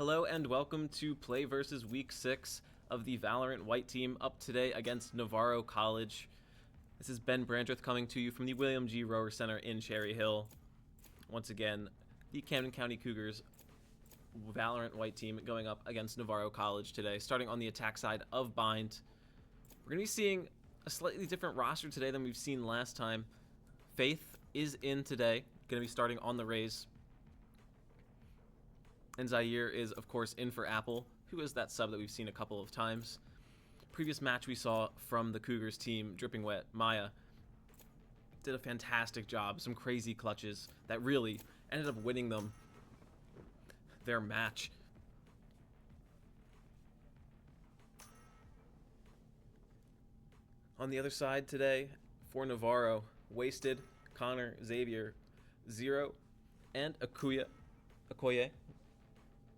Hello and welcome to Play versus Week 6 of the Valorant White Team, up today against Navarro College. This is Ben Brandreth coming to you from the William G. Rower Center in Cherry Hill. Once again, the Camden County Cougars Valorant White Team going up against Navarro College today, starting on the attack side of Bind. We're going to be seeing a slightly different roster today than we've seen last time. Faith is in today, going to be starting on the Rays. And Zaire is, of course, in for Apple, who is that sub that we've seen a couple of times. Previous match we saw from the Cougars team, Dripping Wet, Maya, did a fantastic job. Some crazy clutches that really ended up winning them their match. On the other side today, for Navarro, Wasted, Connor, Xavier, Zero, and Okoye.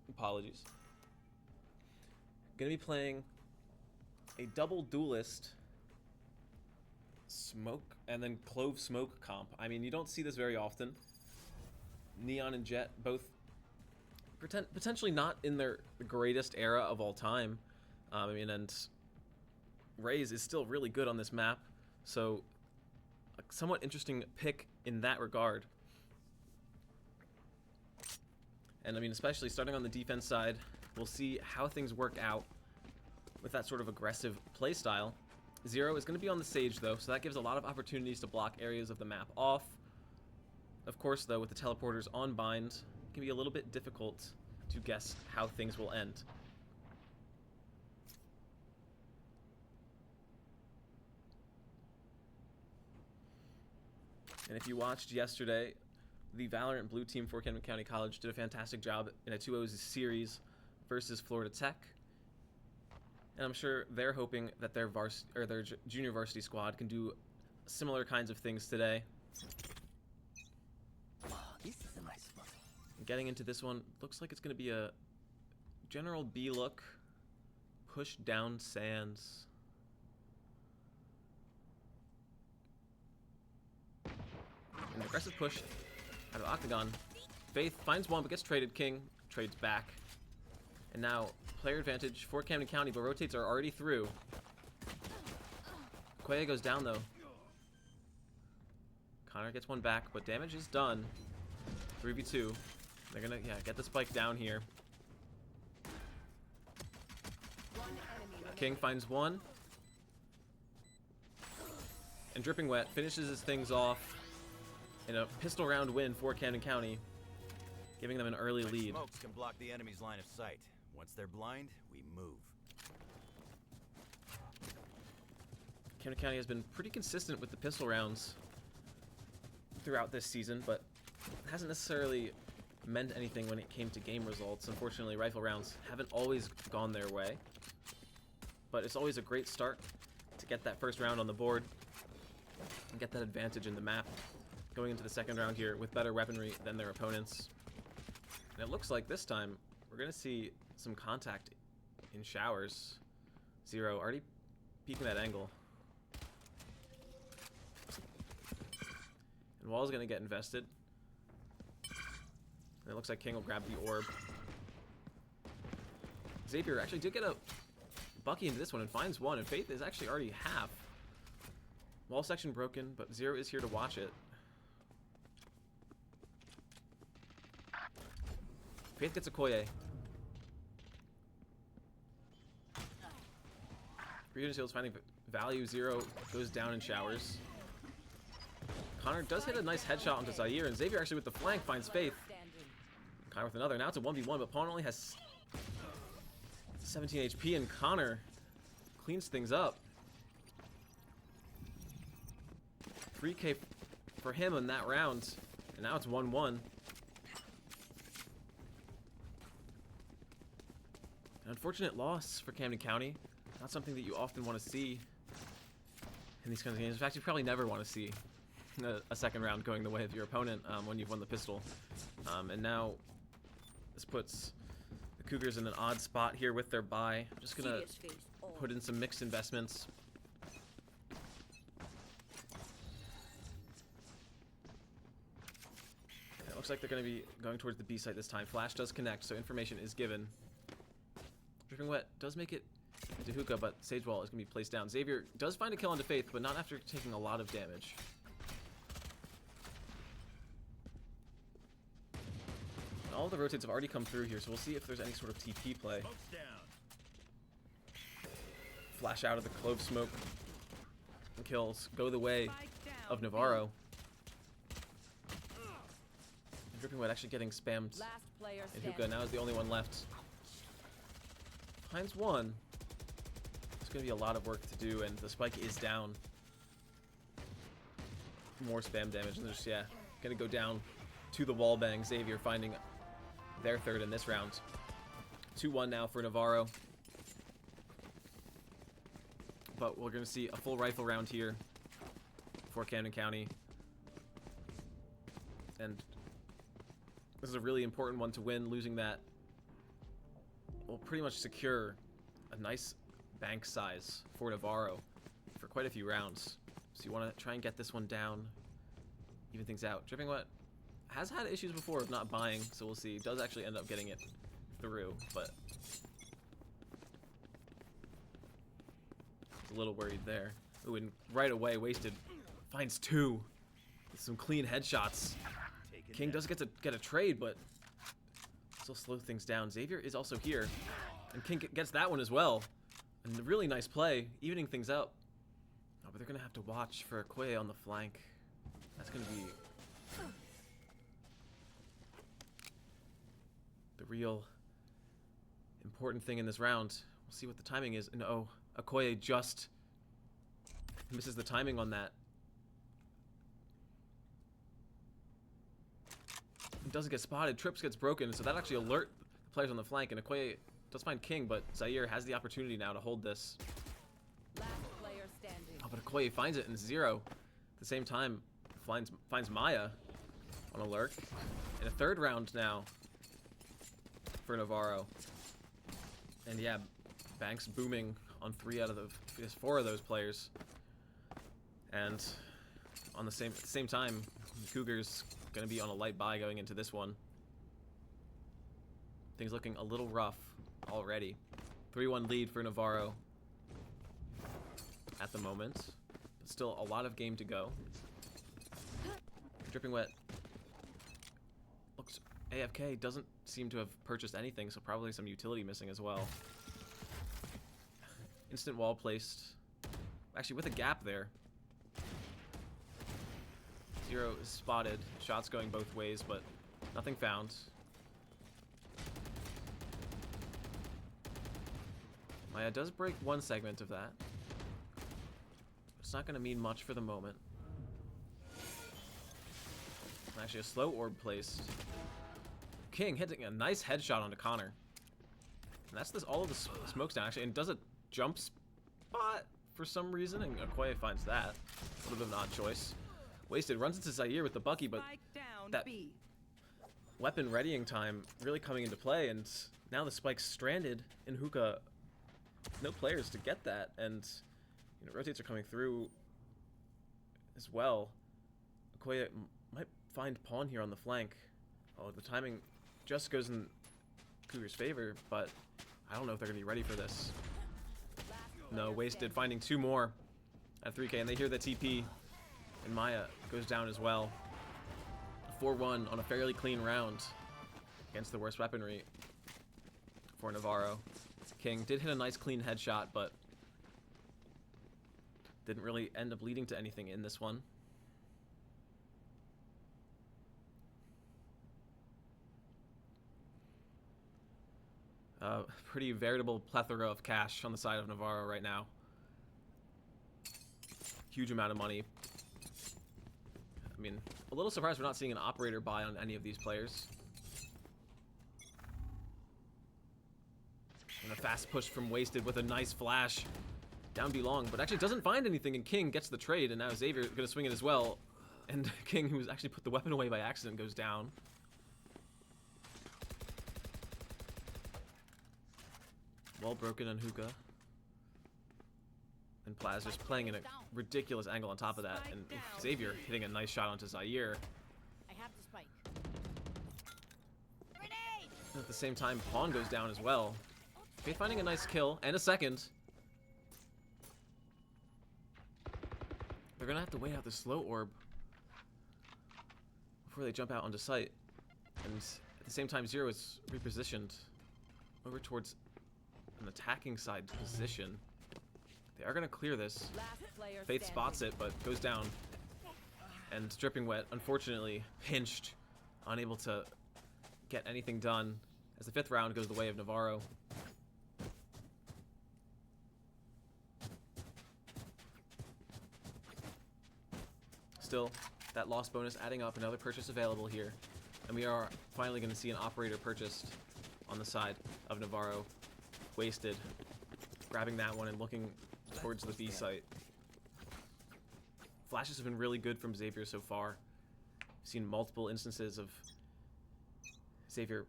Apologies. Gonna be playing a double duelist smoke and then clove smoke comp. I mean, you don't see this very often. Neon and Jet both potentially not in their greatest era of all time. And Rays is still really good on this map, so a somewhat interesting pick in that regard. And I mean, especially starting on the defense side, we'll see how things work out with that sort of aggressive play style. Zero is going to be on the Sage, though, so that gives a lot of opportunities to block areas of the map off. Of course, though, with the teleporters on Bind, it can be a little bit difficult to guess how things will end. And if you watched yesterday, the Valorant Blue Team for Camden County College did a fantastic job in a 2-0 series versus Florida Tech. And I'm sure they're hoping that their junior varsity squad can do similar kinds of things today. Wow, this is a nice spot. Getting into this one, looks like it's going to be a general B look. Push down Sands. An aggressive push out of Octagon. Faith finds one but gets traded. King trades back. And now player advantage for Camden County, but rotates are already through. Quaya goes down though. Connor gets one back, but damage is done. 3v2. They're gonna get the spike down here. King finds one. And Dripping Wet finishes his things off in a pistol round win for Camden County, giving them an early lead. Smokes can block the enemy's line of sight. Once they're blind, we move. Camden County has been pretty consistent with the pistol rounds throughout this season, but hasn't necessarily meant anything when it came to game results. Unfortunately, rifle rounds haven't always gone their way, but it's always a great start to get that first round on the board and get that advantage in the map going into the second round here with better weaponry than their opponents. And it looks like this time we're going to see some contact in showers. Zero already peeking that angle. And Wall's going to get invested. And it looks like King will grab the orb. Xavier actually did get a Bucky into this one and finds one, and Faith is actually already half. Wall section broken, but Zero is here to watch it. Faith gets Okoye. Regent Shields finding value. Zero goes down in showers. Connor does hit a nice headshot onto Zaire, and Xavier actually with the flank finds Faith. Connor with another. Now it's a 1v1, but Pawn only has 17 HP, and Connor cleans things up. 3k for him in that round, and now it's 1-1. An unfortunate loss for Camden County. Not something that you often want to see in these kinds of games. In fact, you probably never want to see a second round going the way of your opponent when you've won the pistol. And now this puts the Cougars in an odd spot here with their bye. I'm just going to put in some mixed investments. Looks like they're going to be going towards the B site this time. Flash does connect, so information is given. Dripping Wet does make it into Hookah, but Sage Wall is going to be placed down. Xavier does find a kill onto Faith, but not after taking a lot of damage. And all the rotates have already come through here, so we'll see if there's any sort of TP play. Flash out of the Clove Smoke. And kills go the way of Navarro. And Dripping Wet actually getting spammed. And Hookah now is the only one left. Finds one. There's going to be a lot of work to do, and the spike is down. More spam damage, and there's, yeah, going to go down to the wall bang. Xavier finding their third in this round. 2-1 now for Navarro. But we're going to see a full rifle round here for Camden County. And this is a really important one to win. Losing that will pretty much secure a nice bank size for Navarro for quite a few rounds. So you want to try and get this one down, even things out. Dripping Wet has had issues before of not buying, so we'll see. Does actually end up getting it through, but a little worried there. Ooh, and right away, Wasted finds two with some clean headshots. King does get to get a trade, but still slow things down. Xavier is also here, and King gets that one as well. And a really nice play, evening things up. Oh, but they're gonna have to watch for Okoye on the flank. That's gonna be the real important thing in this round. We'll see what the timing is. And oh, Okoye just misses the timing on that. It doesn't get spotted. Trips gets broken, so that actually alert the players on the flank. And Okoye does find King, but Zaire has the opportunity now to hold this. Last player standing. Oh, but Okoye finds it in zero. At the same time, finds Maya on a lurk. In a third round now for Navarro. And yeah, Banks booming on 3 out of the 4 of those players. And on at the same time, Cougars gonna be on a light buy going into this one. Things looking a little rough already. 3-1 lead for Navarro at the moment, but still a lot of game to go. Dripping Wet looks AFK, doesn't seem to have purchased anything, so probably some utility missing as well. Instant wall placed, actually with a gap there. Zero is spotted, shots going both ways, but nothing found. Maya does break one segment of that. It's not going to mean much for the moment. Actually, a slow orb placed. King hitting a nice headshot onto Connor. And that's this all of the smokes down, actually, and does a jump spot for some reason, and Okoye finds that. A little bit of an odd choice. Wasted runs into Zaire with the Bucky, but that weapon readying time really coming into play, and now the spike's stranded in Hookah. No players to get that, and you know, rotates are coming through as well. Okoye might find Pawn here on the flank. Oh, the timing just goes in Cougar's favor, but I don't know if they're going to be ready for this. No, Wasted finding 2 more at 3K, and they hear the TP, and Maya goes down as well. 4-1 on a fairly clean round against the worst weaponry for Navarro. King did hit a nice clean headshot, but didn't really end up leading to anything in this one. Pretty veritable plethora of cash on the side of Navarro right now. Huge amount of money. I mean, a little surprised we're not seeing an operator buy on any of these players. And a fast push from Wasted with a nice flash down B long, but actually doesn't find anything, and King gets the trade, and now Xavier gonna swing it as well. And King, who's actually put the weapon away by accident, goes down. Wall broken on Hookah. And Plaz just playing in a ridiculous angle on top of that, and Xavier hitting a nice shot onto Zaire. I have the spike. At the same time, Pawn goes down as well. Faith finding a nice kill and a second. They're gonna have to wait out the slow orb before they jump out onto site. And at the same time, Zero is repositioned over towards an attacking side position. They are gonna clear this. Faith spots it, but goes down. And Dripping Wet, unfortunately, pinched, unable to get anything done as the 5th round goes the way of Navarro. Still, that loss bonus adding up, another purchase available here. And we are finally going to see an operator purchased on the side of Navarro. Wasted. Grabbing that one and looking towards the B site. Flashes have been really good from Xavier so far. We've seen multiple instances of Xavier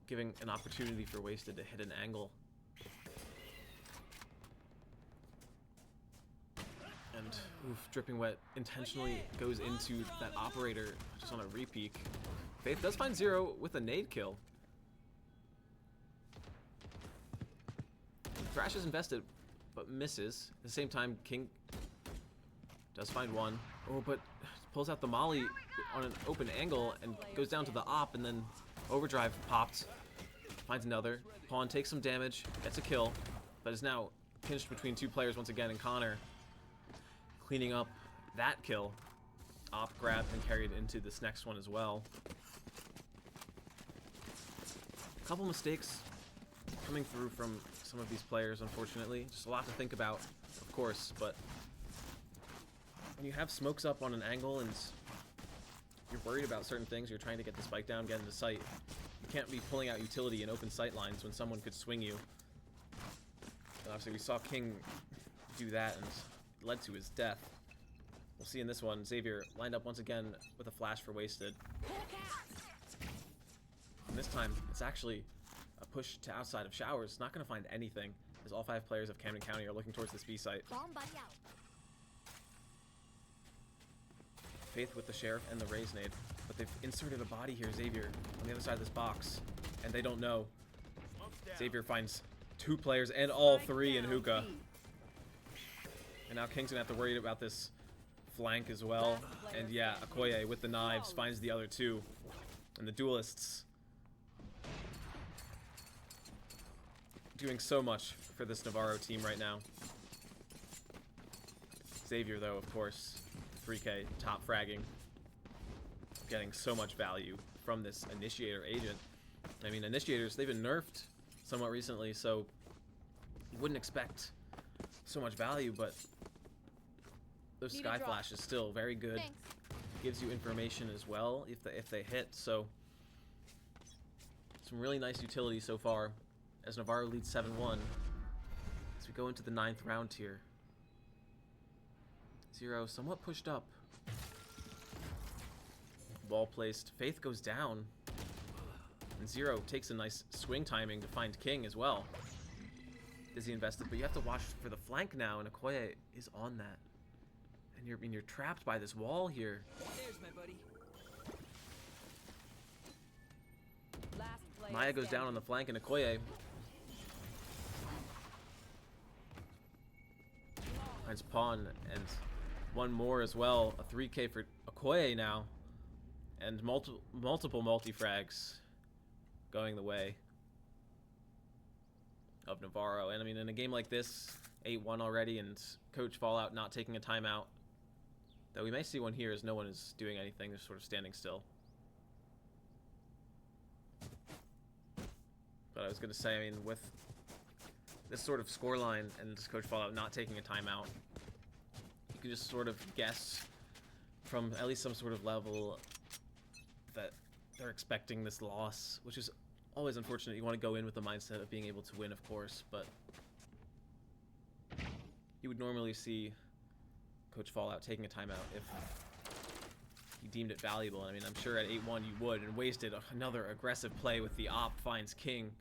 giving an opportunity for Wasted to hit an angle. And oof, Dripping Wet intentionally goes into that operator just on a re-peek. Faith does find Zero with a nade kill. Thrash is invested, but misses. At the same time, King does find one. Oh, but pulls out the molly on an open angle and goes down to the op, and then Overdrive popped. Finds another. Pawn takes some damage, gets a kill, but is now pinched between 2 players once again, and Connor cleaning up that kill. Op grabbed and carried into this next one as well. A couple mistakes coming through from some of these players, unfortunately. Just a lot to think about, of course, but when you have smokes up on an angle and you're worried about certain things, you're trying to get the spike down, get into sight, you can't be pulling out utility in open sight lines when someone could swing you. And obviously we saw King do that and it led to his death. We'll see in this one, Xavier lined up once again with a flash for Wasted. And this time, it's actually a push to outside of Showers. It's not going to find anything, as all 5 players of Camden County are looking towards this B site. Faith with the Sheriff and the Raise nade, but they've inserted a body here, Xavier, on the other side of this box, and they don't know. Xavier finds 2 players and all 3 in Hookah. And now King's going to have to worry about this flank as well. And yeah, Okoye with the knives finds the other 2. And the Duelists doing so much for this Navarro team right now. Xavier, though, of course, 3K top fragging, getting so much value from this Initiator agent. I mean, Initiators, they've been nerfed somewhat recently, so you wouldn't expect so much value, but those Sky Flash is still very good. Thanks. Gives you information as well if they hit, so some really nice utility so far as Navarro leads 7-1 as we go into the 9th round here. Zero somewhat pushed up. Ball placed. Faith goes down. And Zero takes a nice swing timing to find King as well. Dizzy invested, but you have to watch for the flank now, and Okoye is on that. And you're trapped by this wall here. There's my buddy. Maya goes down on the flank, and Okoye finds Pawn, and one more as well. A 3K for Okoye now. And multiple multi-frags going the way of Navarro. And I mean, in a game like this, 8-1 already, and Coach Fallout not taking a timeout. Though we may see one here as no one is doing anything, they're sort of standing still. But I was going to say, I mean, with this sort of scoreline and Coach Fallout not taking a timeout, you can just sort of guess from at least some sort of level that they're expecting this loss, which is always unfortunate. You want to go in with the mindset of being able to win, of course, but you would normally see Coach Fallout taking a timeout if he deemed it valuable. I mean, I'm sure at 8-1 you would, and Wasted another aggressive play with the op, finds King.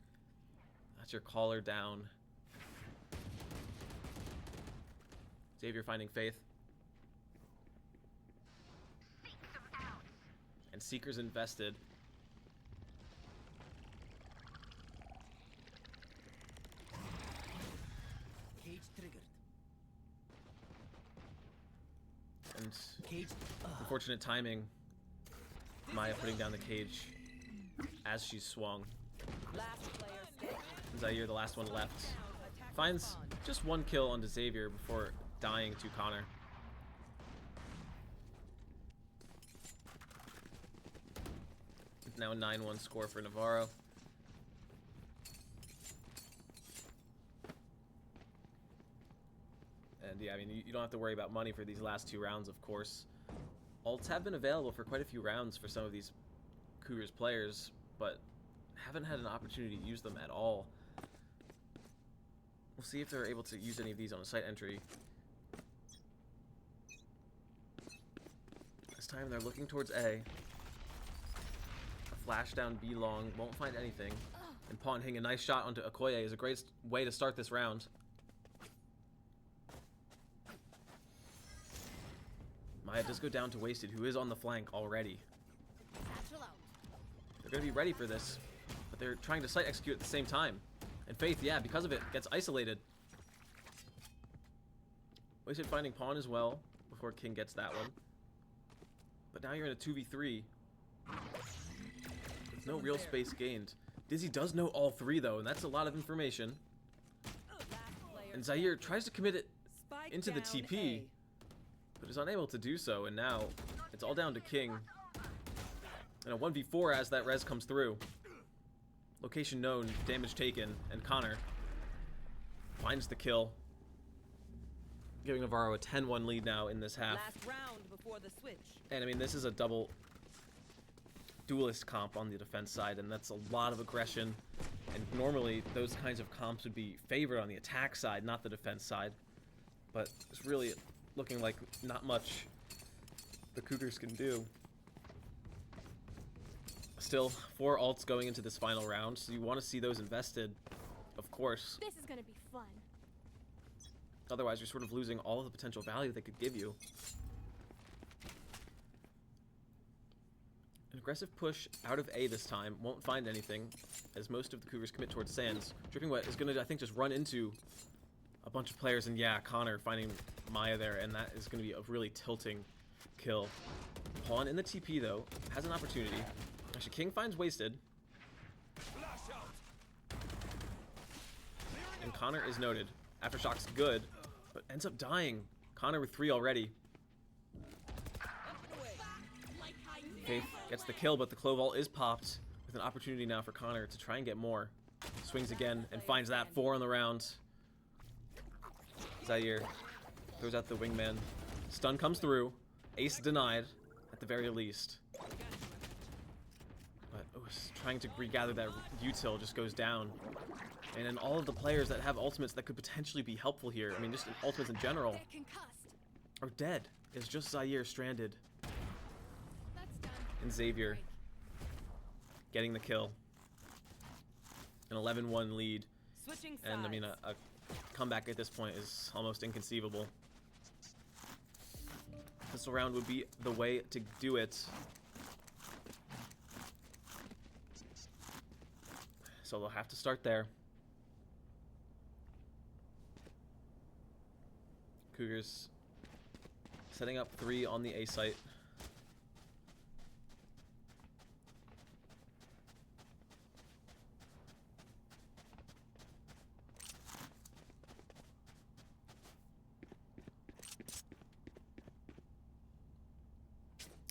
That's your caller down. Xavier finding Faith. And Seeker's invested. And unfortunate timing. Maya putting down the cage as she's swung. Last player standing. Zaire, the last one left, finds just one kill onto Xavier before dying to Connor. It's now a 9-1 score for Navarro. And yeah, I mean, you don't have to worry about money for these last 2 rounds, of course. Alts have been available for quite a few rounds for some of these Cougars players, but haven't had an opportunity to use them at all. We'll see if they're able to use any of these on a site entry. This time they're looking towards A. A flash down B long, won't find anything. And Pawn hitting a nice shot onto Okoye is a great way to start this round. Maya does go down to Wasted, who is on the flank already. They're going to be ready for this, but they're trying to site execute at the same time. And Faith, yeah, because of it, gets isolated. Wasted finding Pawn as well, before King gets that one. But now you're in a 2v3. With no real space gained. Dizzy does know all 3, though, and that's a lot of information. And Zaire tries to commit it into the TP, but is unable to do so, and now it's all down to King. And a 1v4 as that res comes through. Location known, damage taken, and Connor finds the kill, giving Navarro a 10-1 lead now in this half. Last round before the switch. And I mean, this is a double duelist comp on the defense side, and that's a lot of aggression. And normally, those kinds of comps would be favored on the attack side, not the defense side. But it's really looking like not much the Cougars can do. Still, 4 alts going into this final round, so you want to see those invested, of course. This is gonna be fun. Otherwise, you're sort of losing all of the potential value they could give you. An aggressive push out of A this time, won't find anything, as most of the Cougars commit towards Sands. Dripping Wet is going to, I think, just run into a bunch of players, and yeah, Connor finding Maya there, and that is going to be a really tilting kill. Pawn in the TP, though, has an opportunity. Actually, King finds Wasted. And Connor is noted. Aftershock's good, but ends up dying. Connor with 3 already. Faith gets the kill, but the Clovall is popped with an opportunity now for Connor to try and get more. Swings again and finds that 4 on the round. Zaire throws out the wingman. Stun comes through. Ace denied, at the very least. But trying to regather that util just goes down. And then all of the players that have ultimates that could potentially be helpful here, I mean, just ultimates in general, are dead. It's just Zaire stranded. And Xavier getting the kill. An 11-1 lead. And I mean, a comeback at this point is almost inconceivable. Pistol round would be the way to do it. So they'll have to start there. Cougars setting up 3 on the A site.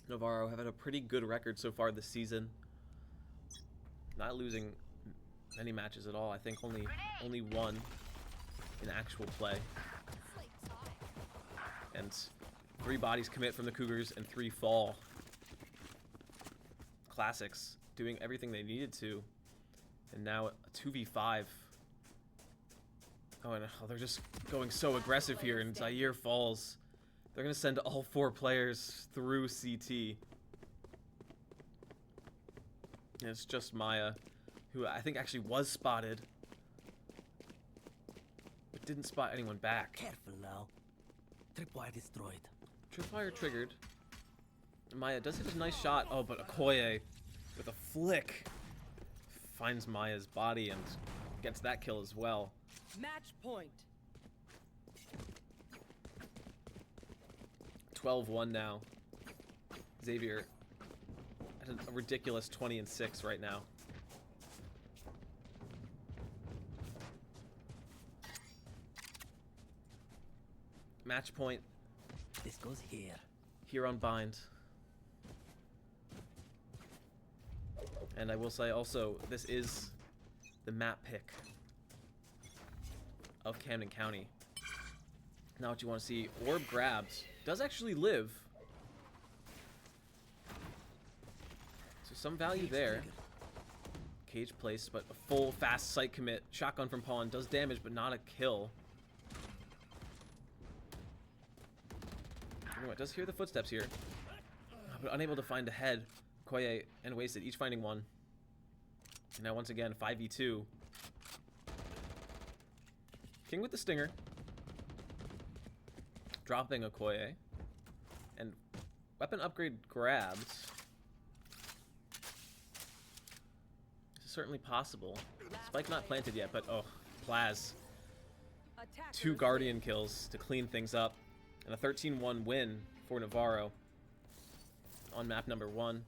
Navarro have had a pretty good record so far this season. Not losing many matches at all. I think only 1 in actual play. And 3 bodies commit from the Cougars and 3 fall. Classics doing everything they needed to. And now a 2v5. Oh, and they're just going so aggressive here, and Zaire falls. They're going to send all 4 players through CT. And it's just Maya, who I think actually was spotted, but didn't spot anyone back. Careful now. Tripwire destroyed. Tripwire triggered. Maya does hit a nice shot. Oh, but Okoye, with a flick, finds Maya's body and gets that kill as well. Match point. 12-1 now. Xavier at a ridiculous 20-6 right now. Match point This goes here. here on Bind. And I will say also, this is the map pick of Camden County. Now what you want to see, Orb Grabs does actually live. So some value there. Cage placed, but a full fast sight commit. Shotgun from Pawn does damage, but not a kill. You know what, does hear the footsteps here, but unable to find a head. Koye and Wasted, each finding one. And now once again, 5v2. King with the Stinger. Dropping Okoye. And weapon upgrade grabs. This is certainly possible. Spike not planted yet, but oh, Plaz. Attackers 2 Guardian kills to clean things up. And a 13-1 win for Navarro on map number 1.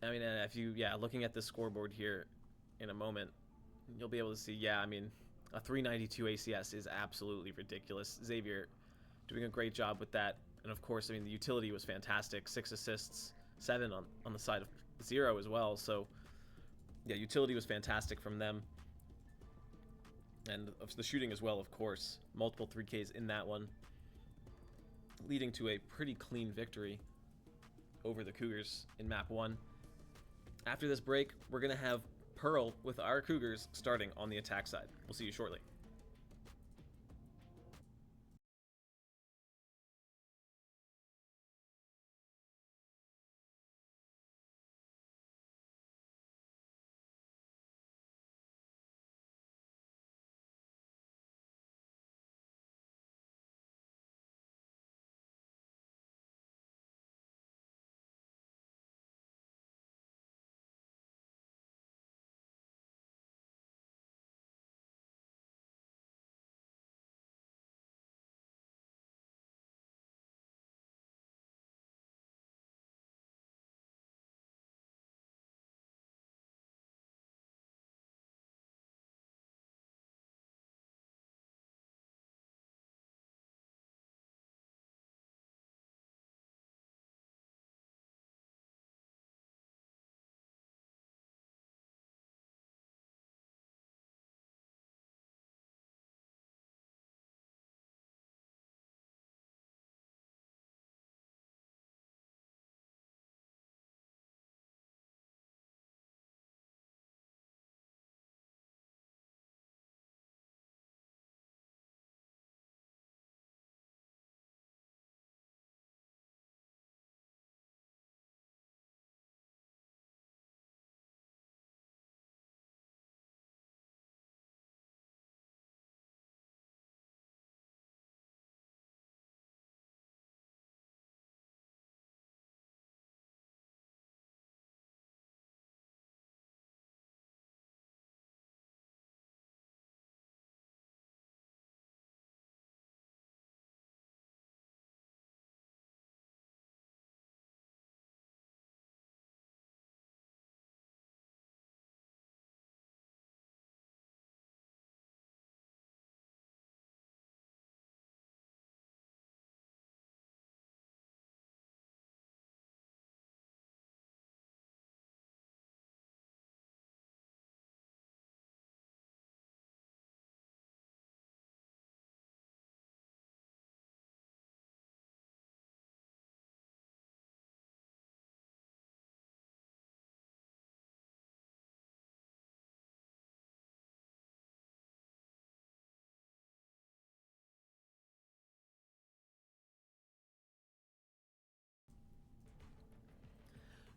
I mean, if you, looking at the scoreboard here in a moment, you'll be able to see, I mean, a 392 ACS is absolutely ridiculous. Xavier doing a great job with that. And of course, I mean, the utility was fantastic. 6 assists, 7 on the side of 0 as well. So, yeah, utility was fantastic from them. And of the shooting as well, of course. Multiple 3Ks in that one, leading to a pretty clean victory over the Cougars in map 1. After this break, we're going to have Pearl with our Cougars starting on the attack side. We'll see you shortly.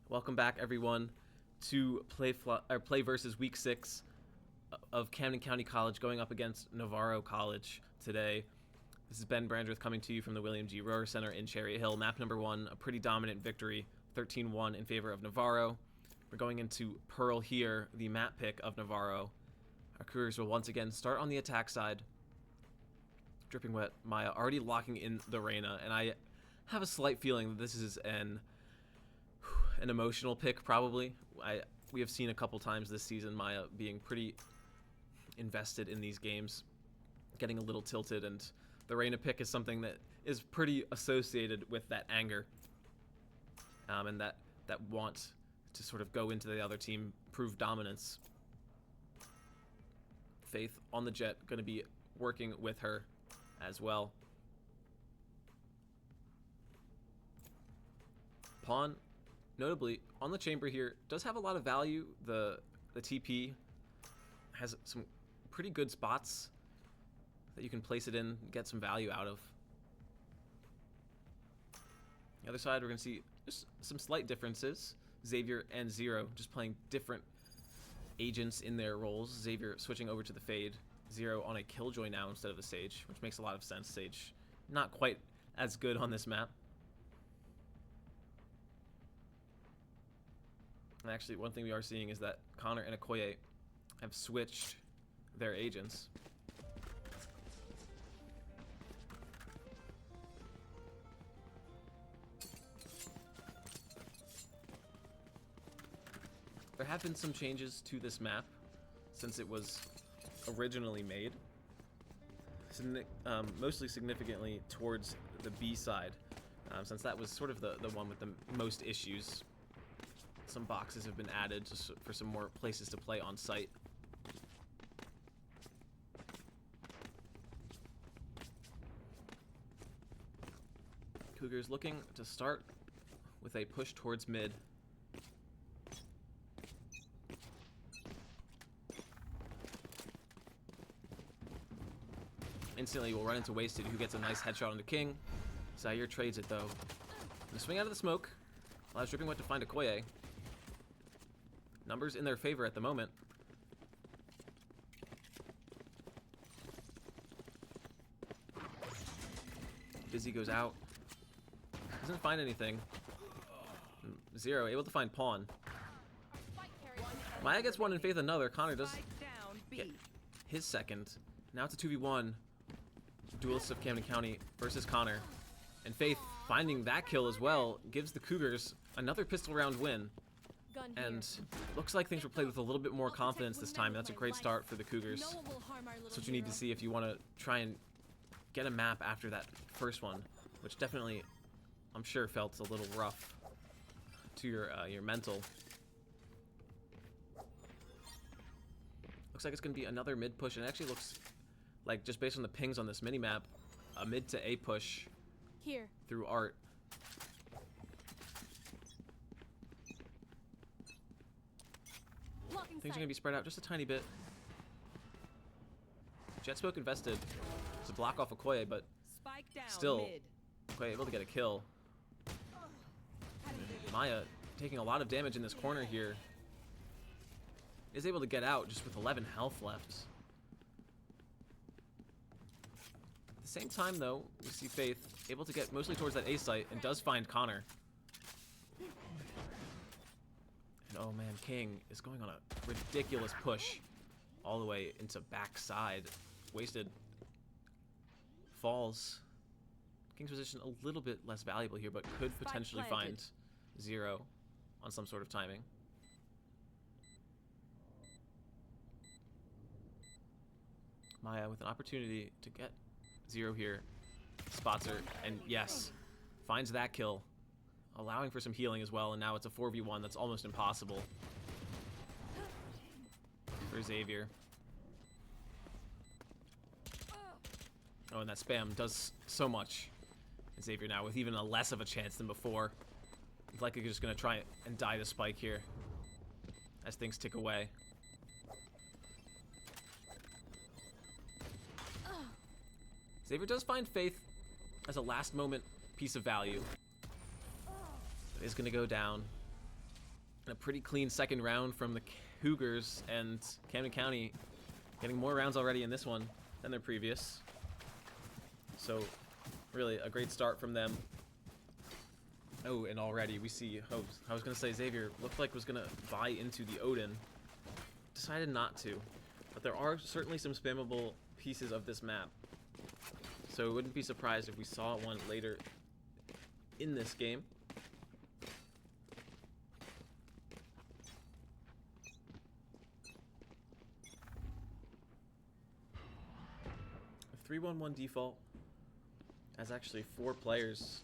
Welcome back, everyone, to Play versus Week 6 of Camden County College going up against Navarro College today. This is Ben Brandreth coming to you from the William G. Rohrer Center in Cherry Hill. Map number 1, a pretty dominant victory, 13-1 in favor of Navarro. We're going into Pearl here, the map pick of Navarro. Our Cougars will once again start on the attack side. Dripping Wet Maya already locking in the Reyna, and I have a slight feeling that this is an emotional pick, probably. We have seen a couple times this season Maya being pretty invested in these games, getting a little tilted, and the Reyna pick is something that is pretty associated with that anger, and that want to sort of go into the other team, prove dominance. Faith on the Jet, going to be working with her as well. Pawn, notably, on the chamber here, does have a lot of value. The TP has some pretty good spots that you can place it in, get some value out of. The other side, we're going to see just some slight differences. Xavier and Zero just playing different agents in their roles. Xavier switching over to the Fade. Zero on a Killjoy now instead of the Sage, which makes a lot of sense. Sage not quite as good on this map. And actually, one thing we are seeing is that Connor and Okoye have switched their agents. There have been some changes to this map since it was originally made. Mostly significantly towards the B side, since that was sort of the one with the most issues. Some boxes have been added just for some more places to play on site. Cougars looking to start with a push towards mid. Instantly we'll run into Wasted, who gets a nice headshot on the King. Zaire trades it though. And swing out of the smoke allows Dripping Wet to find Okoye. Numbers in their favor at the moment. Busy goes out. Doesn't find anything. Zero able to find Pawn. Maya gets one and Faith another. Connor does get his second. Now it's a 2v1. Duelists of Camden County versus Connor. And Faith finding that kill as well gives the Cougars another pistol round win. And looks like things were played with a little bit more confidence this time. That's a great start for the Cougars. That's what you need to see if you want to try and get a map after that first one, which definitely, I'm sure, felt a little rough to your mental. Looks like it's going to be another mid push, and it actually looks like, just based on the pings on this mini-map, a mid to A push here through Art. Things are going to be spread out just a tiny bit. Jet Smoke invested to block off Okoye, but still, Okoye able to get a kill. Maya taking a lot of damage in this corner here. Is able to get out just with 11 health left. At the same time, though, we see Faith able to get mostly towards that A site and does find Connor. And oh man, King is going on a ridiculous push all the way into backside. Wasted. Falls. King's position a little bit less valuable here, but could potentially find Zero on some sort of timing. Maya with an opportunity to get Zero here. Spots her, and yes, finds that kill. Allowing for some healing as well, and now it's a 4v1 that's almost impossible for Xavier. Oh, and that spam does so much. Xavier now with even a less of a chance than before. It's likely just going to try and die to Spike here as things tick away. Xavier does find Faith as a last moment piece of value. It is going to go down. And a pretty clean second round from the Cougars, and Camden County getting more rounds already in this one than their previous. So really a great start from them. Oh, and already we see hopes. I was going to say Xavier looked like was going to buy into the Odin. Decided not to. But there are certainly some spammable pieces of this map. So wouldn't be surprised if we saw one later in this game. A 3-1-1 default, as actually 4 players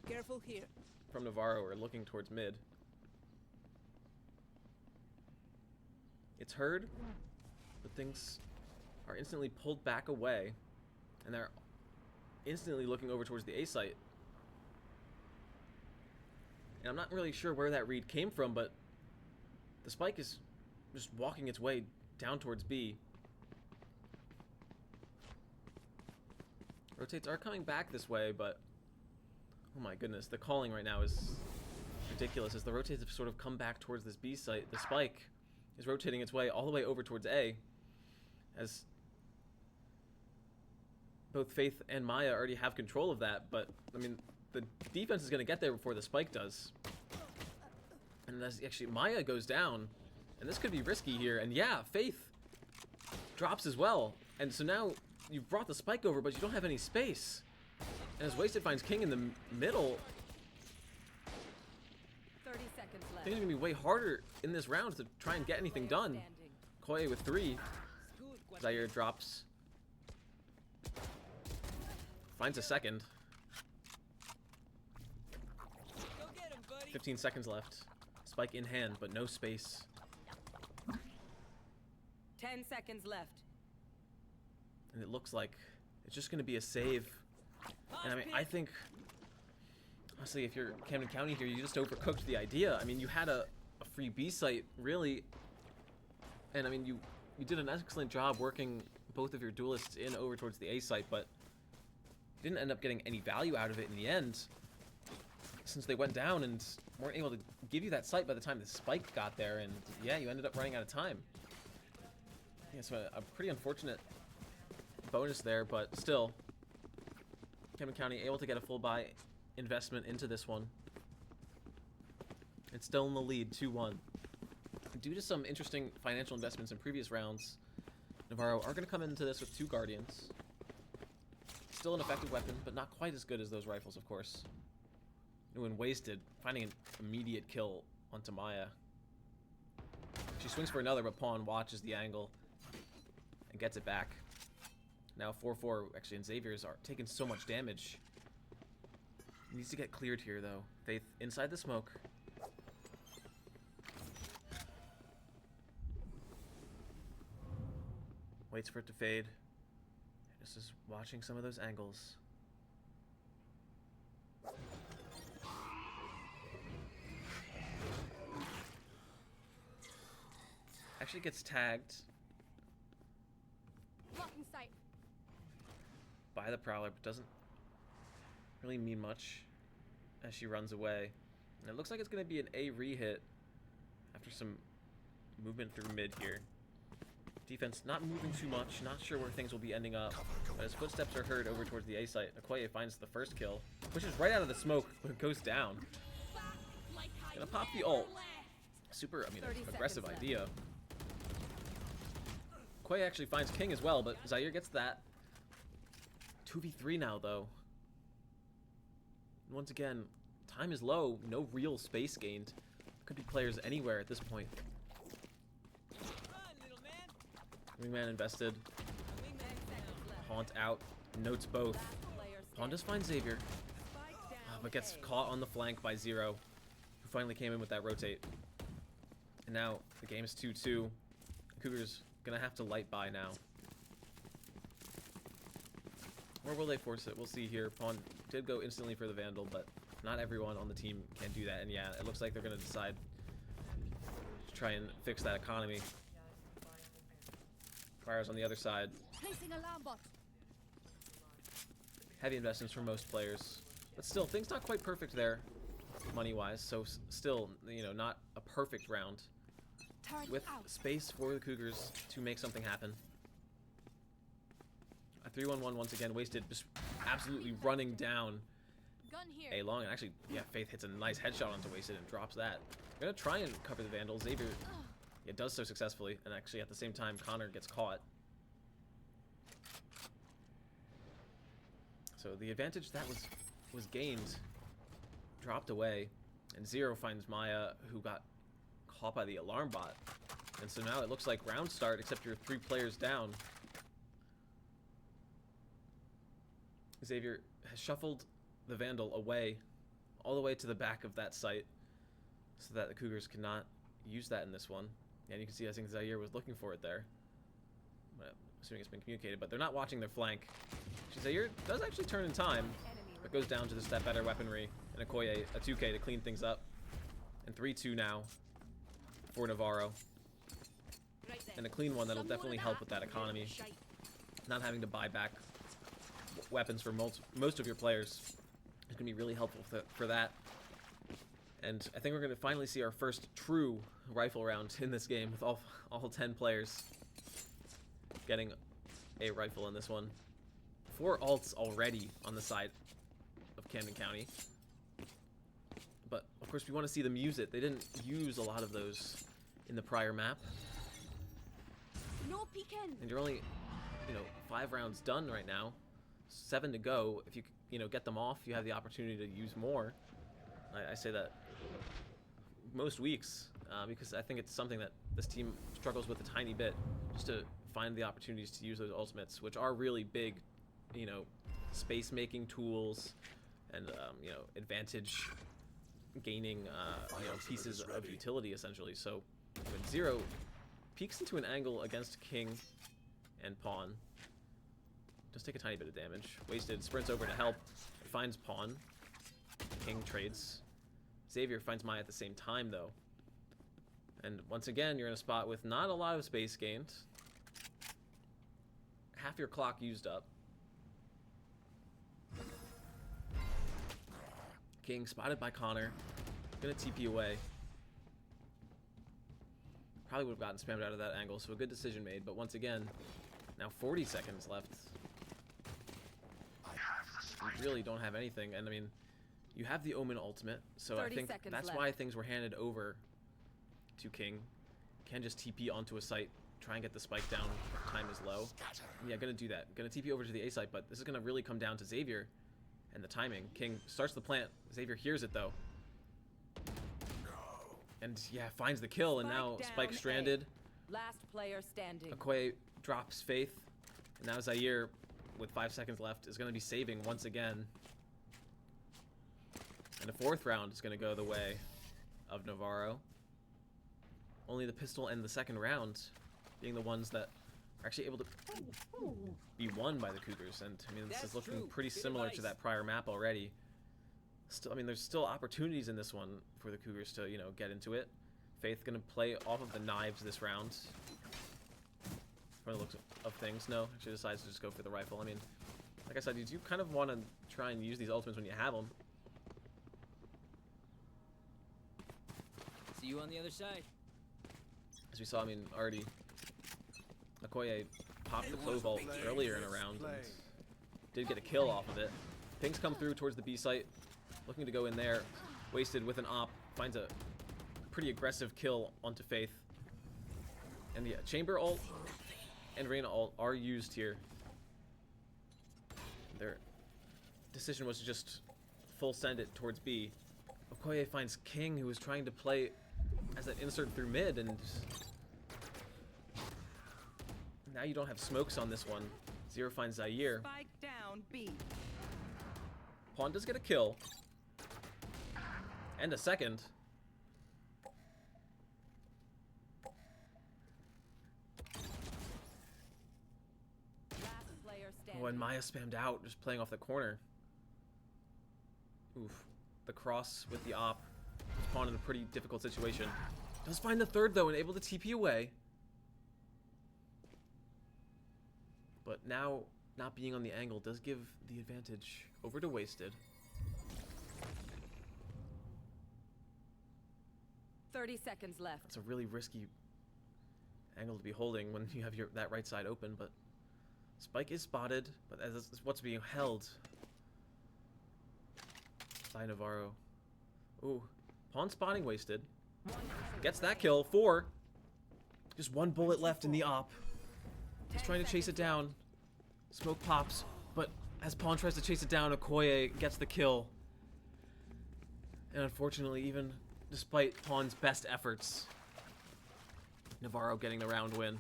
Careful here. from Navarro are looking towards mid. It's heard, but things are instantly pulled back away, and they're instantly looking over towards the A site. And I'm not really sure where that read came from, but the spike is just walking its way down towards B. Rotates are coming back this way, but oh my goodness, the calling right now is ridiculous as the rotates have sort of come back towards this B site. The spike is rotating its way all the way over towards A, as both Faith and Maya already have control of that, but I mean, the defense is going to get there before the spike does. And as actually Maya goes down, and this could be risky here, and yeah, Faith drops as well. And so now you've brought the spike over, but you don't have any space. And as Wasted finds King in the middle, 30 seconds left. things are going to be way harder in this round to try and get anything done. Koye with 3. Zaire drops. Finds a second. 15 seconds left. Spike in hand, but no space. 10 seconds left. And it looks like it's just going to be a save. And I mean, I think, honestly, if you're Camden County here, you just overcooked the idea. I mean, you had a free B site, really. And I mean, you did an excellent job working both of your duelists in over towards the A site, but you didn't end up getting any value out of it in the end, since they went down and weren't able to give you that site by the time the spike got there. And yeah, you ended up running out of time. Yeah, so a pretty unfortunate bonus there, but still, Camden County able to get a full buy investment into this one. It's still in the lead, 2-1. Due to some interesting financial investments in previous rounds, Navarro are going to come into this with 2 Guardians. Still an effective weapon, but not quite as good as those rifles, of course. When Wasted, finding an immediate kill onto Maya. She swings for another, but Pawn watches the angle and gets it back. Now 4-4, actually, and Xavier's are taking so much damage. Needs to get cleared here, though. Faith inside the smoke. Waits for it to fade. Just is watching some of those angles. Actually gets tagged Blocking sight. by the Prowler, but doesn't really mean much as she runs away. And it looks like it's going to be an A re-hit after some movement through mid here. Defense not moving too much, not sure where things will be ending up. But as footsteps are heard over towards the A site, Okoye finds the first kill, pushes right out of the smoke, but goes down. Gonna pop the ult. Super, I mean, 30 aggressive seconds left. idea. Okoye actually finds King as well, but Zaire gets that. 2v3 now, though. Once again, time is low, no real space gained. Could be players anywhere at this point. Wingman invested. Haunt out. Notes both. Pawn does find Xavier, but gets caught on the flank by Zero, who finally came in with that rotate. And now the game is 2-2. Cougars gonna have to light by now. Or will they force it? We'll see here. Pawn did go instantly for the Vandal, but not everyone on the team can do that. And yeah, it looks like they're gonna decide to try and fix that economy. Fires on the other side. Placing alarm bot. Heavy investments for most players, but still, things not quite perfect there, money-wise. So still, you know, not a perfect round with space for the Cougars to make something happen. A 3-1-1 once again. Wasted, just absolutely running down Gun here. A long. And actually, yeah, Faith hits a nice headshot onto Wasted and drops that. Gonna try and cover the Vandal. Xavier, it does so successfully, and actually at the same time, Connor gets caught. So the advantage that was gained dropped away, and Zero finds Maya, who got caught by the alarm bot. And so now it looks like round start, except you're 3 players down. Xavier has shuffled the Vandal away, all the way to the back of that site, so that the Cougars cannot use that in this one. And you can see, I think Zaire was looking for it there. I'm assuming it's been communicated, but they're not watching their flank. Zaire does actually turn in time, but goes down to just that better weaponry, and Okoye a 2K to clean things up. And 3-2 now for Navarro. And a clean one that'll definitely help with that economy. Not having to buy back weapons for most of your players is going to be really helpful for that. And I think we're going to finally see our first true rifle round in this game with all 10 players getting a rifle in this one. 4 alts already on the side of Camden County. But of course we want to see them use it. They didn't use a lot of those in the prior map. No peeking. And you're only, 5 rounds done right now. 7 to go. If you get them off, you have the opportunity to use more. I say that most weeks because I think it's something that this team struggles with a tiny bit, just to find the opportunities to use those ultimates, which are really big, space making tools and advantage gaining pieces of utility essentially. So when Zero peeks into an angle against King and Pawn, does take a tiny bit of damage. Wasted, sprints over to help, finds Pawn. King trades. Xavier finds Maya at the same time though. And once again, you're in a spot with not a lot of space gained. Half your clock used up. King spotted by Connor. Gonna TP away. Probably would have gotten spammed out of that angle, so a good decision made. But once again, now 40 seconds left. You really don't have anything. And I mean, you have the Omen ultimate, so I think that's why things were handed over to King. Can just TP onto a site, try and get the spike down if time is low. And yeah, gonna do that. Gonna TP over to the A site, but this is gonna really come down to Xavier and the timing. King starts the plant. Xavier hears it though. And yeah, finds the kill, and now Spike stranded. Last player standing. Okoye drops Faith, and now Zaire, with 5 seconds left, is going to be saving once again. And the 4th round is going to go the way of Navarro. Only the pistol and the 2nd round being the ones that are actually able to be won by the Cougars. And I mean, this is looking pretty similar to that prior map already. Still, I mean, there's still opportunities in this one for the Cougars to, get into it. Faith gonna play off of the knives this round. From the looks of things, no, she decides to just go for the rifle. I mean, like I said, you do kind of want to try and use these ultimates when you have them. See you on the other side. As we saw, I mean, already Okoye popped the Clove ult earlier in a round and did get a kill off of it. Things come through towards the B site. Looking to go in there. Wasted with an op. Finds a pretty aggressive kill onto Faith. And the Chamber ult and Reyna ult are used here. Their decision was to just full send it towards B. Okoye finds King, who is trying to play as an insert through mid, and now you don't have smokes on this one. Zero finds Zaire. Spike down B. Pawn does get a kill. And a second. Last player standing. Oh, and Maya spammed out, just playing off the corner. Oof. The cross with the op. Pawn in a pretty difficult situation. Does find the 3rd though, and able to TP away. But now, not being on the angle does give the advantage over to Wasted. 30 seconds left. It's a really risky angle to be holding when you have that right side open, but Spike is spotted, but as what's being held by Navarro. Ooh, Pawn spotting Wasted. Gets that kill. 4. Just 1 bullet left in the op. He's trying to chase it down. Smoke pops, but As Pawn tries to chase it down, Okoye gets the kill. And unfortunately, even despite Pawn's best efforts, Navarro getting the round win.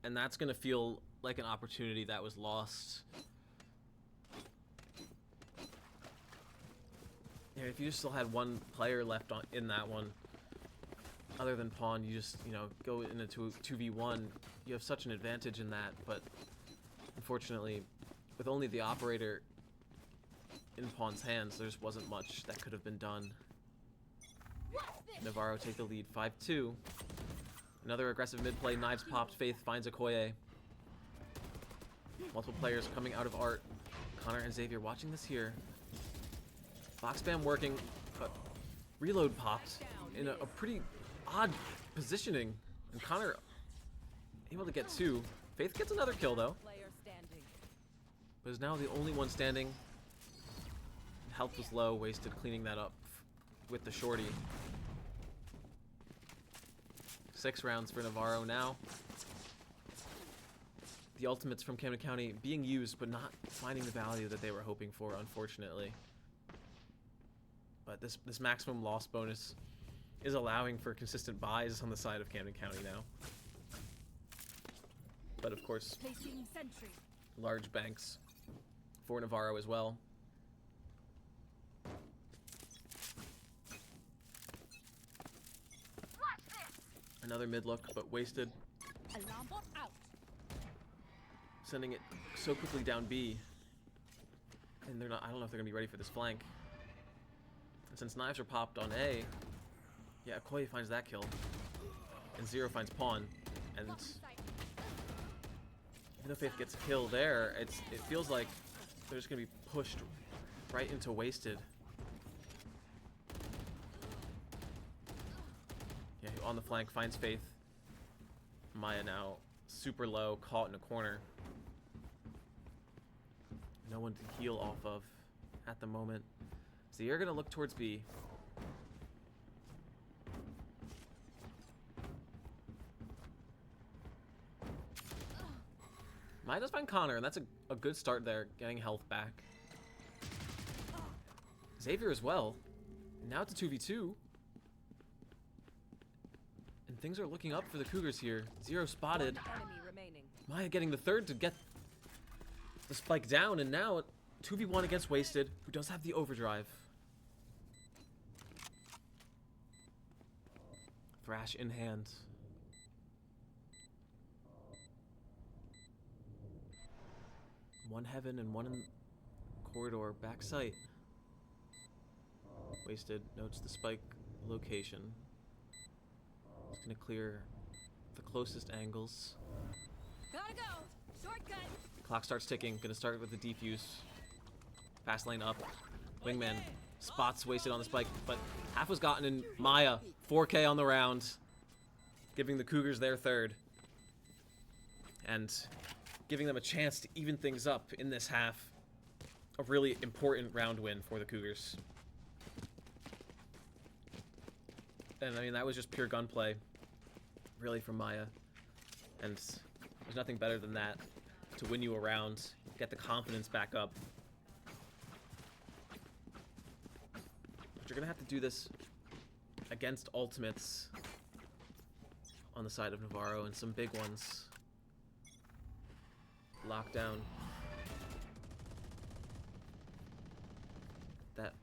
And that's going to feel like an opportunity that was lost. Yeah, if you still had one player left in that one, other than Pawn, you just, go into 2v1. You have such an advantage in that, but unfortunately, with only the operator in Pawn's hands, there just wasn't much that could have been done. Navarro take the lead, 5-2. Another aggressive mid-play, knives popped, Faith finds Okoye. Multiple players coming out of art. Connor and Xavier watching this here. Box spam working, but reload popped in a pretty odd positioning. And Connor able to get 2. Faith gets another kill though. But is now the only one standing. Health was low, wasted cleaning that up with the shorty. 6 rounds for Navarro now. The ultimates from Camden County being used, but not finding the value that they were hoping for, unfortunately. But this maximum loss bonus is allowing for consistent buys on the side of Camden County now. But of course, large banks for Navarro as well. Another mid look, but wasted. Alarm bot out. Sending it so quickly down B. And they're not, I don't know if they're gonna be ready for this flank. And since knives are popped on A, yeah, Okoye finds that kill. And Zero finds Pawn. And even though Faith gets a kill there, it feels like they're just gonna be pushed right into wasted. Yeah, on the flank finds Faith. Maya now super low, caught in a corner. No one to heal off of at the moment. So you're gonna look towards B. Maya does find Connor, and that's a good start there, getting health back. Xavier as well. And now it's a 2v2. And things are looking up for the Cougars here. Zero spotted. Maya getting the third to get the spike down, and now 2v1 against Wasted, who does have the overdrive. Thrash in hand. One heaven and one in corridor, back sight. Wasted notes the spike location. It's gonna clear the closest angles. Gotta go. Shortcut. Clock starts ticking. Gonna start with the defuse. Fast lane up. Wingman spots Wasted on the spike, but half was gotten in Maya. 4K on the round, giving the Cougars their third. And giving them a chance to even things up in this half. A really important round win for the Cougars. And I mean, that was just pure gunplay, really, from Maya. And there's nothing better than that to win you a round, get the confidence back up. But you're gonna have to do this against ultimates on the side of Navarro, and some big ones. Lockdown. That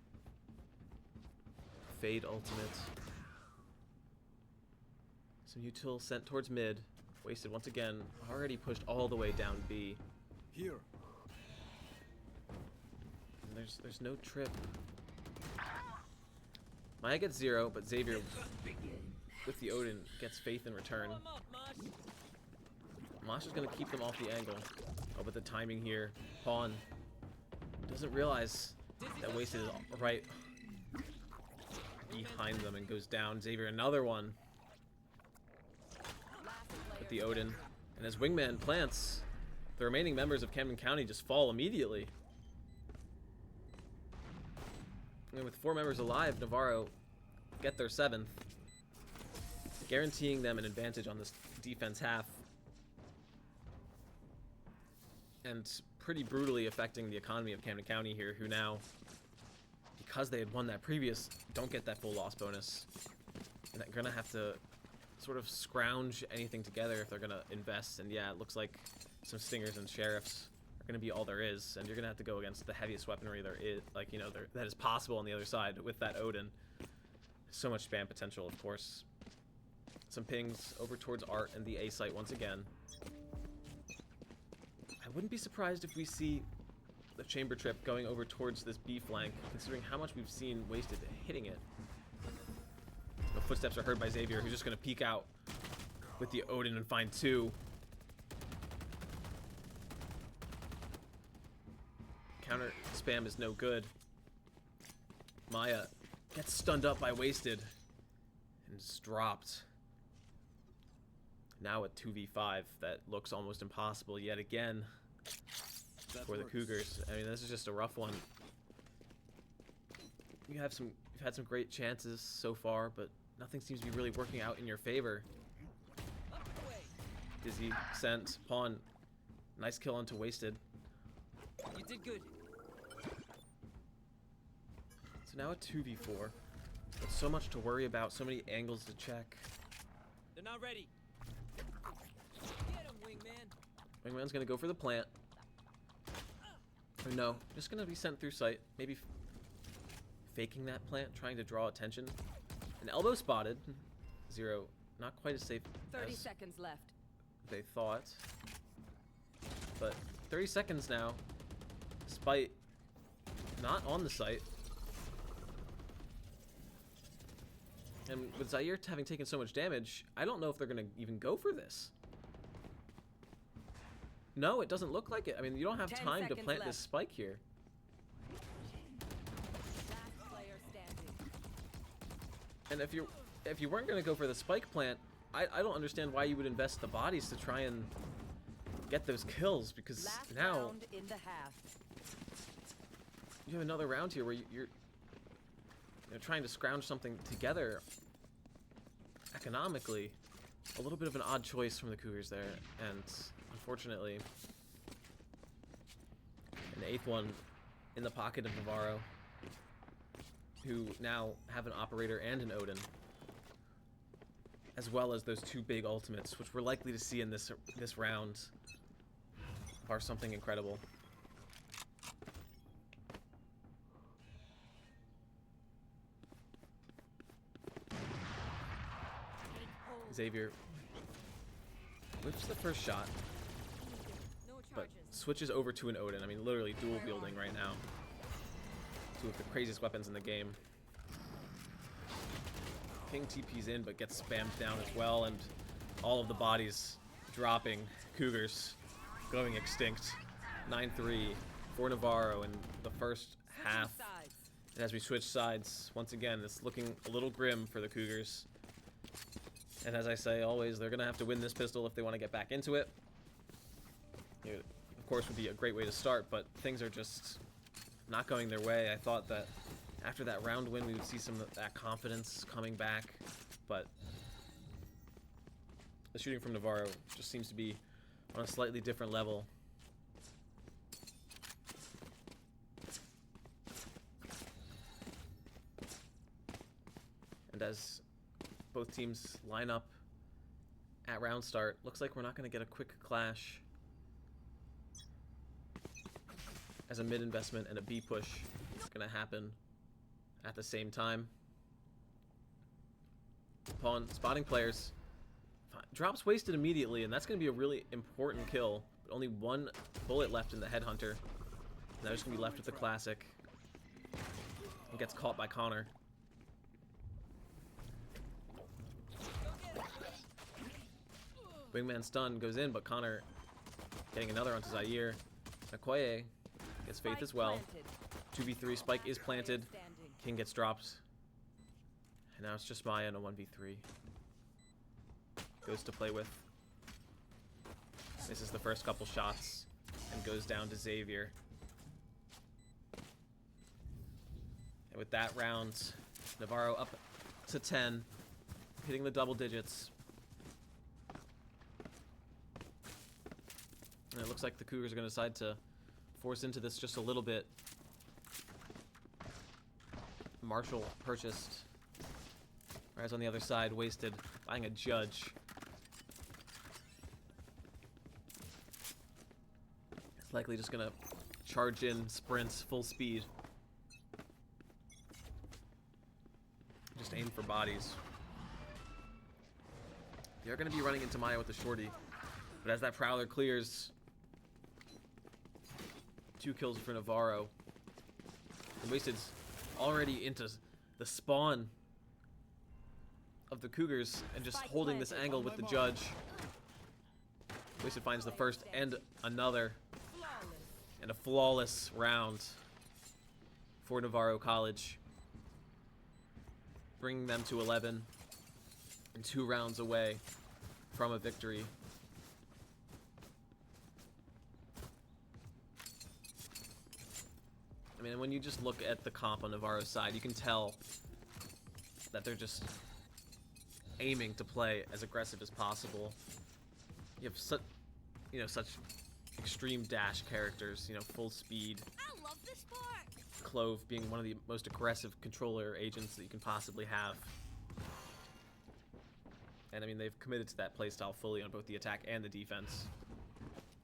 Fade ultimate. Some util sent towards mid. Wasted once again. Already pushed all the way down B. Here. And there's no trip. Maya gets 0, but Xavier with the Odin gets Faith in return. Mosh is gonna keep them off the angle. Oh, but the timing here. Pawn doesn't realize that Wasted is right behind them and goes down. Xavier another one with the Odin. And as Wingman plants, the remaining members of Camden County just fall immediately. And with 4 members alive, Navarro get their 7th, guaranteeing them an advantage on this defense half. And pretty brutally affecting the economy of Camden County here, who now, because they had won that previous, don't get that full loss bonus. And they're going to have to sort of scrounge anything together if they're going to invest. And yeah, it looks like some Stingers and Sheriffs are going to be all there is. And you're going to have to go against the heaviest weaponry there is, like, you know, that is possible on the other side with that Odin. So much spam potential, of course. Some pings over towards Art and the A site once again. I wouldn't be surprised if we see the chamber trip going over towards this B flank, considering how much we've seen Wasted hitting it. The footsteps are heard by Xavier, who's just going to peek out with the Odin and find two. Counter spam is no good. Maya gets stunned up by Wasted and is dropped. Now a 2v5 that looks almost impossible yet again for the Cougars. I mean, this is just a rough one. You've had some great chances so far, but nothing seems to be really working out in your favor. Dizzy sent Pawn. Nice kill onto Wasted. You did good. So now a 2v4. But so much to worry about, so many angles to check. They're not ready. Get him, Wingman. Wingman's gonna go for the plant. Or no, just gonna be sent through sight. Maybe faking that plant, trying to draw attention. An elbow spotted. Zero, not quite as safe 30 as seconds left. they thought. But 30 seconds now, despite not on the site. And with Zaire having taken so much damage, I don't know if they're going to even go for this. No, it doesn't look like it. I mean, you don't have 10 time to seconds plant left. this spike here. Last player standing. And if you weren't going to go for the spike plant, I don't understand why you would invest the bodies to try and get those kills, because Last now round in the half. you have another round here where you're trying to scrounge something together economically. A little bit of an odd choice from the Cougars there, and unfortunately an eighth one in the pocket of Navarro, who now have an operator and an Odin, as well as those two big ultimates, which we're likely to see in this round, are something incredible. Xavier whips the first shot, No but charges. switches over to an Odin. I mean, literally dual wielding right now. Two of the craziest weapons in the game. King TP's in, but gets spammed down as well, and all of the bodies dropping. Cougars going extinct. 9-3 for Navarro in the first half. Sides. And as we switch sides, once again, it's looking a little grim for the Cougars. And as I say always, they're going to have to win this pistol if they want to get back into it. It, of course, would be a great way to start, but things are just not going their way. I thought that after that round win, we would see some of that confidence coming back, but the shooting from Navarro just seems to be on a slightly different level. And as both teams line up at round start, looks like we're not going to get a quick clash, as a mid investment and a B push is going to happen at the same time. Pawn spotting players, drops Wasted immediately, and that's going to be a really important kill. But only one bullet left in the Headhunter. Now he's going to be left with the classic, and gets caught by Connor. Wingman stun goes in, but Connor getting another onto Zaire. Okoye gets Faith as well. 2v3, Spike is planted. King gets dropped. And now it's just Maya in a 1v3. Goes to play with. Misses the first couple shots and goes down to Xavier. And with that round, Navarro up to 10, hitting the double digits. And it looks like the Cougars are going to decide to forced into this just a little bit. Marshall purchased. Whereas on the other side, Wasted buying a Judge. It's likely just gonna charge in, sprints, full speed. Just aim for bodies. They're gonna be running into Maya with the shorty. But as that Prowler clears, 2 kills for Navarro. And Wasted's already into the spawn of the Cougars and just holding this angle with the Judge. Wasted finds the first and another. And a flawless round for Navarro College. Bringing them to 11 and 2 rounds away from a victory. I mean, when you just look at the comp on Navarro's side, you can tell that they're just aiming to play as aggressive as possible. You have such, such extreme dash characters, full speed. I love this part. Clove being one of the most aggressive controller agents that you can possibly have. And I mean, they've committed to that playstyle fully on both the attack and the defense.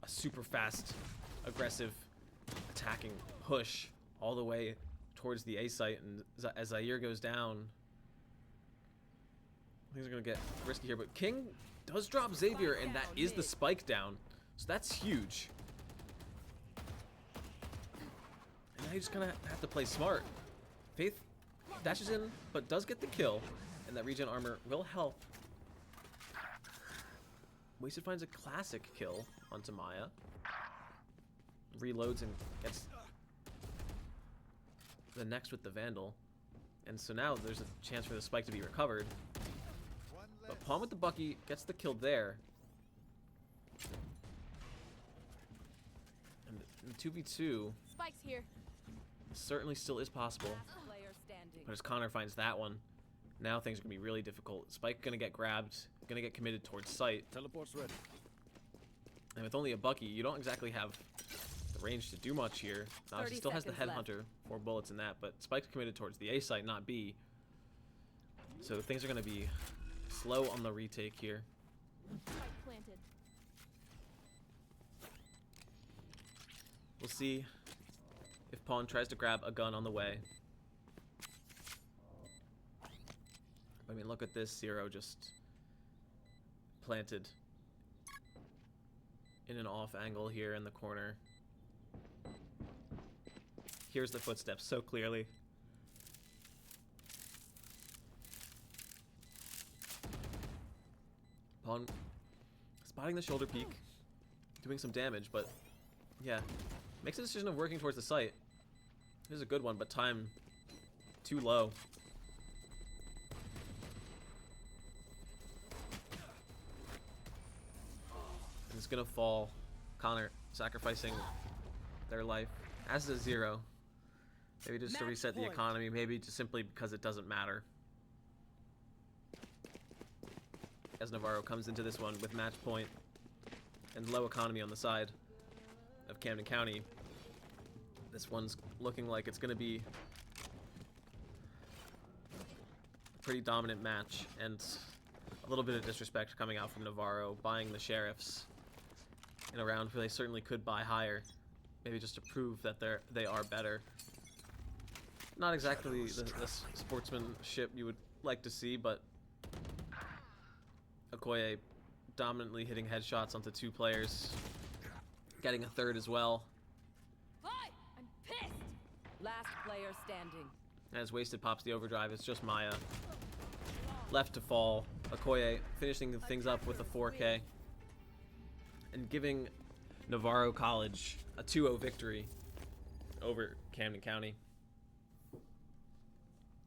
A super fast, aggressive, attacking push all the way towards the A site, and as Zaire goes down, things are gonna get risky here, but King does drop Xavier, and that is the spike down, so that's huge. And now you just gonna have to play smart. Faith dashes in, but does get the kill, and that regen armor will help. Wasted finds a classic kill onto Maya. Reloads and gets the next with the Vandal. And so now there's a chance for the spike to be recovered. But Pawn with the Bucky gets the kill there. And the 2v2 Spike's here. certainly still is possible. Last player standing. But as Connor finds that one, now things are going to be really difficult. Spike going to get grabbed, going to get committed towards site. Teleport's ready. And with only a Bucky, you don't exactly have the range to do much here. Now he still has the 30 seconds Headhunter, 4 bullets in that, but Spike's committed towards the A site, not B. So things are going to be slow on the retake here. Spike planted. We'll see if Pawn tries to grab a gun on the way. I mean, look at this. Zero just planted in an off angle here in the corner. Here's the footsteps so clearly. Pawn spotting the shoulder peak, doing some damage, but yeah, makes a decision of working towards the site. This is a good one, but time too low. And it's gonna fall. Connor sacrificing their life, as does Zero. Maybe just to reset the economy, maybe just simply because it doesn't matter. As Navarro comes into this one with match point and low economy on the side of Camden County. This one's looking like it's gonna be a pretty dominant match, and a little bit of disrespect coming out from Navarro, buying the Sheriffs in a round where they certainly could buy higher, maybe just to prove that they are better. Not exactly the sportsmanship you would like to see, but Okoye dominantly hitting headshots onto 2 players, getting a third as well. Hi! I'm pissed! Last player standing. As Wasted pops the overdrive, it's just Maya left to fall. Okoye finishing things up with a 4K and giving Navarro College a 2-0 victory over Camden County.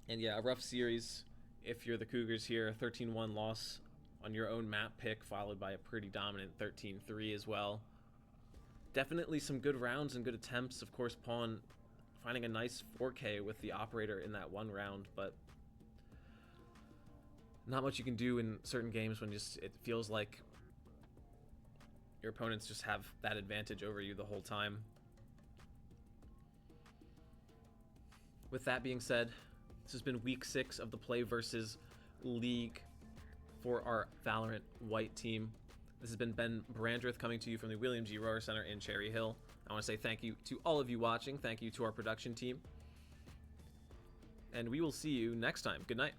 And yeah, a rough series if you're the Cougars here. A 13-1 loss on your own map pick, followed by a pretty dominant 13-3 as well. Definitely some good rounds and good attempts. Of course, Pawn finding a nice 4K with the operator in that one round, but not much you can do in certain games when it feels like your opponents just have that advantage over you the whole time. with that being said, this has been week 6 of the Play versus League for our Valorant White team. This has been Ben Brandreth coming to you from the William G. Royer Center in Cherry Hill. I want to say thank you to all of you watching. Thank you to our production team. And we will see you next time. Good night.